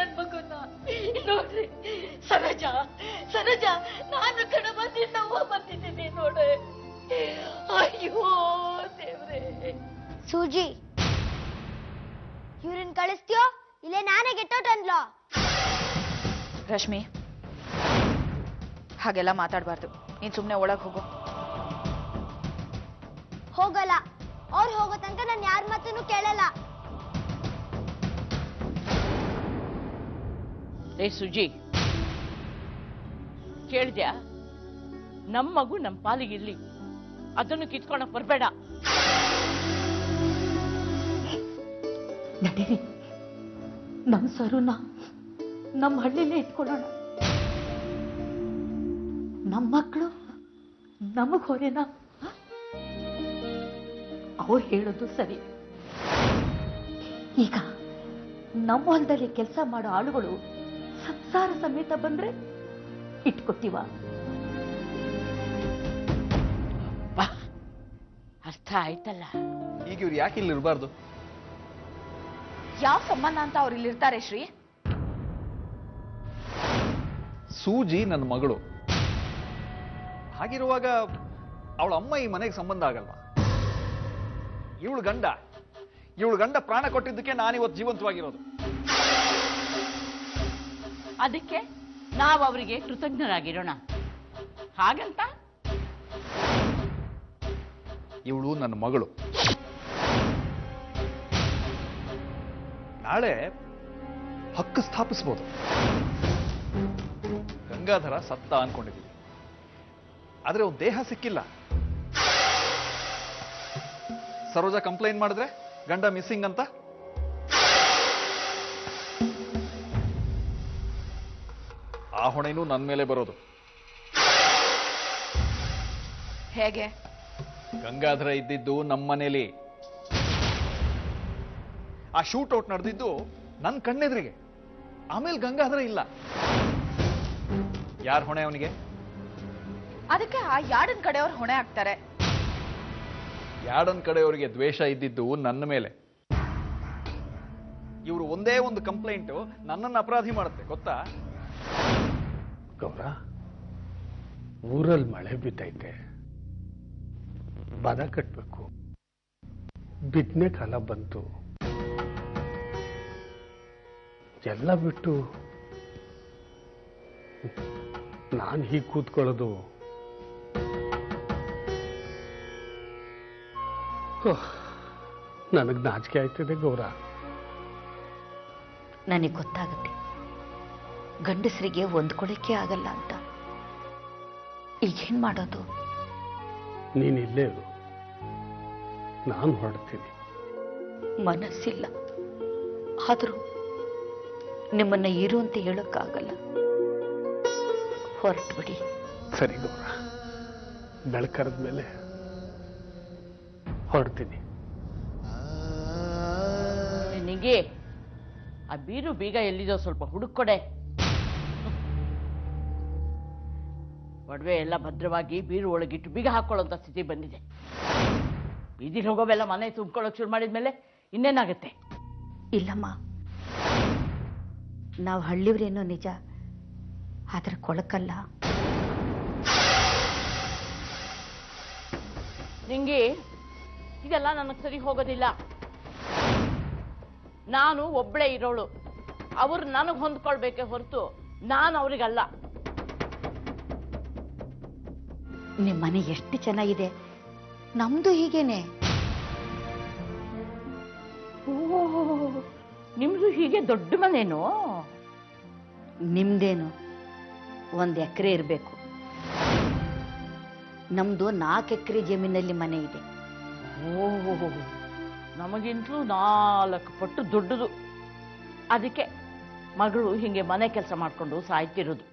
ನನ್ ಮಗುನ. ನೋಡ್ರಿ ಸರೋಜ, ಸರೋಜ, ನಾನು ಕಣವ ನಿನ್ನವ್ವ ಬಂದಿದ್ದೀನಿ ನೋಡು. ಅಯ್ಯೋ ದೇವ್ರೆ. ಸೂಜಿ, ಇವ್ರನ್ನ ಕಳಿಸ್ತೀಯೋ ಇಲ್ಲೇ ನಾನೇ ಗೆಟ್ಟೋಟನ್ಲೋ? ರಶ್ಮಿ, ಹಾಗೆಲ್ಲ ಮಾತಾಡಬಾರ್ದು. ನೀನ್ ಸುಮ್ಮನೆ ಒಳಗೆ ಹೋಗು. ಹೋಗಲ್ಲ. ಅವ್ರು ಹೋಗೋ ತನಕ ನಾನು ಯಾರ ಮಾತನ್ನು ಕೇಳಲ್ಲ. ಏ ಸುಜಿ, ಕೇಳ್ದ್ಯಾ? ನಮ್ಮ ಮಗು ನಮ್ಮ ಪಾಲಿಗಿರ್ಲಿ, ಅದನ್ನು ಕಿತ್ಕೊಳಕ್ ಬರ್ಬೇಡ. ನಡೀರಿ, ನಮ್ಮ ಸರುನ ನಮ್ಮ ಹಳ್ಳಿಲೇ ಇಟ್ಕೊಳ್ಳೋಣ. ನಮ್ಮ ಮಕ್ಕಳು ನಮಗ್ ಹೊರೆನ? ಅವ್ರು ಹೇಳೋದು ಸರಿ. ಈಗ ನಮ್ಮ ಹೊಲದಲ್ಲಿ ಕೆಲಸ ಮಾಡೋ ಆಳುಗಳು ಸಂಸಾರ ಸಮೇತ ಬಂದ್ರೆ ಇಟ್ಕೊತೀವ? ಅರ್ಥ ಆಯ್ತಲ್ಲ. ಈಗ ಇವ್ರು ಯಾಕೆ ಇಲ್ಲಿ ಇರಬಾರ್ದು? ಯಾವ ಸಂಬಂಧ ಅಂತ ಅವ್ರು ಇಲ್ಲಿರ್ತಾರೆ ಶ್ರೀ? ಸೂಜಿ ನನ್ನ ಮಗಳು. ಹಾಗಿರುವಾಗ ಅವಳ ಅಮ್ಮ ಈ ಮನೆಗೆ ಸಂಬಂಧ ಆಗಲ್ವಾ? ಇವಳು ಗಂಡ ಪ್ರಾಣ ಕೊಟ್ಟಿದ್ದಕ್ಕೆ ನಾನಿವತ್ತು ಜೀವಂತವಾಗಿರೋದು. ಅದಕ್ಕೆ ನಾವು ಅವರಿಗೆ ಕೃತಜ್ಞರಾಗಿರೋಣ. ಹಾಗಂತ ಇವಳು ನನ್ನ ಮಗಳು. ನಾಳೆ ಹಕ್ಕು ಸ್ಥಾಪಿಸಬಹುದು. ಗಂಗಾಧರ ಸತ್ತ ಅನ್ಕೊಂಡಿದ್ದೀವಿ, ಆದ್ರೆ ಅವ್ನ ದೇಹ ಸಿಕ್ಕಿಲ್ಲ. ಸರೋಜ ಕಂಪ್ಲೇಂಟ್ ಮಾಡಿದ್ರೆ ಗಂಡ ಮಿಸ್ಸಿಂಗ್ ಅಂತ. ಆ ಹೊಣೆನೂ ನನ್ನ ಮೇಲೆ ಬರೋದು. ಹೇಗೆ? ಗಂಗಾಧರ ಇದ್ದಿದ್ದು ನಮ್ಮನೇಲಿ. ಆ ಶೂಟ್ ಔಟ್ ನಡೆದಿದ್ದು ನನ್ನ ಕಣ್ಣೆದ್ರಿಗೆ. ಆಮೇಲೆ ಗಂಗಾಧರ ಇಲ್ಲ. ಯಾರ ಹೊಣೆ ಅವನಿಗೆ? ಅದಕ್ಕೆ ಆ ಯಾರ್ಡನ್ ಕಡೆಯವ್ರು ಹೊಣೆ ಆಗ್ತಾರೆ. ಯಾರ್ಡನ್ ಕಡೆಯವರಿಗೆ ದ್ವೇಷ ಇದ್ದಿದ್ದು ನನ್ನ ಮೇಲೆ. ಇವರು ಒಂದೇ ಒಂದು ಕಂಪ್ಲೇಂಟು ನನ್ನನ್ನು ಅಪರಾಧಿ ಮಾಡುತ್ತೆ, ಗೊತ್ತಾ? ಗೌರ, ಊರಲ್ಲಿ ಮಳೆ ಬಿದ್ದೈತೆ, ಬದ ಕಟ್ಟಬೇಕು. ಬಿತ್ತನೆ ಕಾಲ ಬಂತು. ಎಲ್ಲ ಬಿಟ್ಟು ನಾನು ಹೀಗೆ ಕೂತ್ಕೊಳ್ಳೋದು ನನಗೆ ನಾಚಿಕೆ ಆಯ್ತದೆ ಗೌರ. ನನಗೆ ಗೊತ್ತಾಗುತ್ತೆ ಗಂಡಸರಿಗೆ ಹೊಂದ್ಕೊಳ್ಳಿಕ್ಕೆ ಆಗಲ್ಲ ಅಂತ. ಈಗೇನ್ ಮಾಡೋದು? ನೀನಿಲ್ಲೇ ಇರು, ನಾನು ಹೊರಡ್ತೀನಿ. ಮನಸ್ಸಿಲ್ಲ, ಆದರೂ ನಿಮ್ಮನ್ನ ಇರು ಅಂತ ಹೇಳಕ್ಕಾಗಲ್ಲ. ಹೊರಟು ಬಿಡಿ. ಸರಿ ಗೌರ, ಬೆಳಕರದ ಮೇಲೆ ಹೊರಡ್ತೀನಿ. ನಿನಗೆ ಆ ಬೀರು ಬೀಗ ಎಲ್ಲಿದೋ ಸ್ವಲ್ಪ ಹುಡುಕೊಡೆ. ಒಡವೆ ಎಲ್ಲ ಭದ್ರವಾಗಿ ಬೀರು ಒಳಗಿಟ್ಟು ಬೀಗ ಹಾಕೊಳ್ಳೋಂಥ ಸ್ಥಿತಿ ಬಂದಿದೆ. ಬೀದಿಲಿ ಹೋಗೋವೆಲ್ಲ ಮನೆ ತುಂಬ್ಕೊಳ್ಳೋಕೆ ಶುರು ಮಾಡಿದ್ಮೇಲೆ ಇನ್ನೇನಾಗುತ್ತೆ? ಇಲ್ಲಮ್ಮ, ನಾವು ಹಳ್ಳಿಯವರೇನೋ ನಿಜ, ಆದ್ರೆ ಕೊಳಕಲ್ಲ. ನಿಂಗೆ ಇದೆಲ್ಲ ನನಗೆ ಸರಿ ಹೋಗೋದಿಲ್ಲ. ನಾನು ಒಬ್ಬಳೇ ಇರೋಳು. ಅವ್ರು ನನಗೆ ಹೊಂದ್ಕೊಳ್ಬೇಕೆ ಹೊರತು ನಾನು ಅವ್ರಿಗಲ್ಲ. ನಿಮ್ಮ ಮನೆ ಎಷ್ಟು ಚೆನ್ನಾಗಿದೆ, ನಮ್ದು ಹೀಗೇನೆ. ಓ, ನಿಮ್ದು ಹೀಗೆ ದೊಡ್ಡ ಮನೇನು? ನಿಮ್ದೇನು 1 ಎಕರೆ ಇರಬೇಕು. ನಮ್ದು 4 ಎಕರೆ ಜಮೀನಲ್ಲಿ ಮನೆ ಇದೆ. ಓ, ನಮಗಿಂತಲೂ 4 ಪಟ್ಟು ದೊಡ್ಡದು. ಅದಕ್ಕೆ ಮಗಳು ಹಿಂಗೆ ಮನೆ ಕೆಲಸ ಮಾಡ್ಕೊಂಡು ಸಾಯ್ತಿರೋದು.